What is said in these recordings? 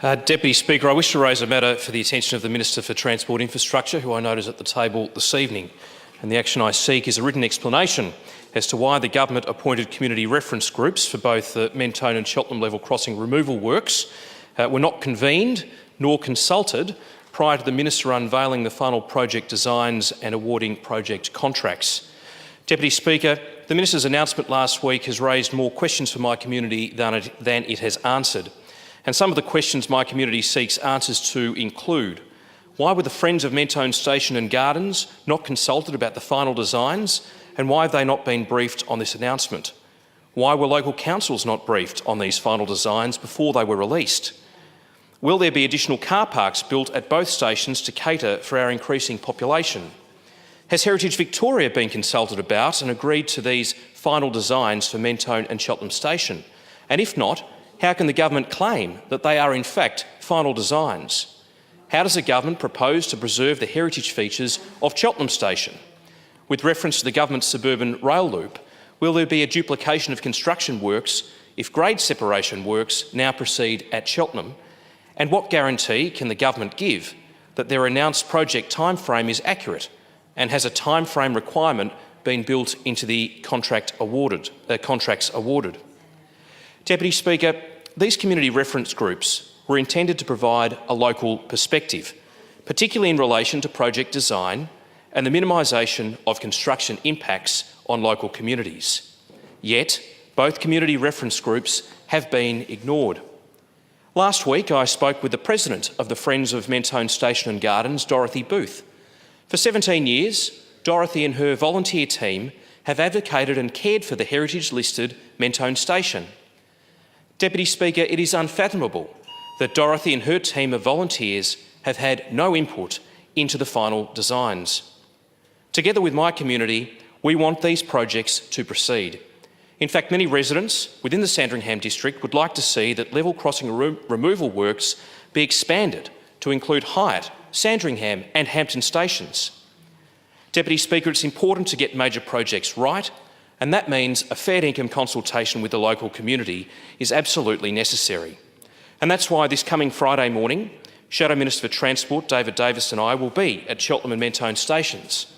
Deputy Speaker, I wish to raise a matter for the attention of the Minister for Transport Infrastructure, who I note is at the table this evening. And the action I seek is a written explanation as to why the government appointed community reference groups for both the Mentone and Cheltenham level crossing removal works were not convened nor consulted prior to the Minister unveiling the final project designs and awarding project contracts. Deputy Speaker, the Minister's announcement last week has raised more questions for my community than it has answered. And some of the questions my community seeks answers to include: why were the Friends of Mentone Station and Gardens not consulted about the final designs, and why have they not been briefed on this announcement? Why were local councils not briefed on these final designs before they were released? Will there be additional car parks built at both stations to cater for our increasing population? Has Heritage Victoria been consulted about and agreed to these final designs for Mentone and Cheltenham Station? And if not, how can the government claim that they are in fact final designs? How does the government propose to preserve the heritage features of Cheltenham Station? With reference to the government's suburban rail loop, will there be a duplication of construction works if grade separation works now proceed at Cheltenham? And what guarantee can the government give that their announced project timeframe is accurate, and has a timeframe requirement been built into the contracts awarded? Deputy Speaker, these community reference groups were intended to provide a local perspective, particularly in relation to project design and the minimisation of construction impacts on local communities. Yet, both community reference groups have been ignored. Last week, I spoke with the President of the Friends of Mentone Station and Gardens, Dorothy Booth. For 17 years, Dorothy and her volunteer team have advocated and cared for the heritage-listed Mentone Station. Deputy Speaker, it is unfathomable that Dorothy and her team of volunteers have had no input into the final designs. Together with my community, we want these projects to proceed. In fact, many residents within the Sandringham district would like to see that level crossing removal works be expanded to include Hyatt, Sandringham and Hampton stations. Deputy Speaker, it's important to get major projects right, and that means a fair income consultation with the local community is absolutely necessary. And that's why this coming Friday morning, Shadow Minister for Transport David Davis and I will be at Cheltenham and Mentone stations.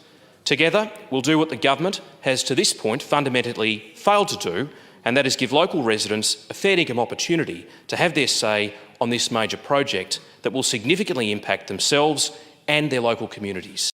Together, we'll do what the government has to this point fundamentally failed to do, and that is give local residents a fair income opportunity to have their say on this major project that will significantly impact themselves and their local communities.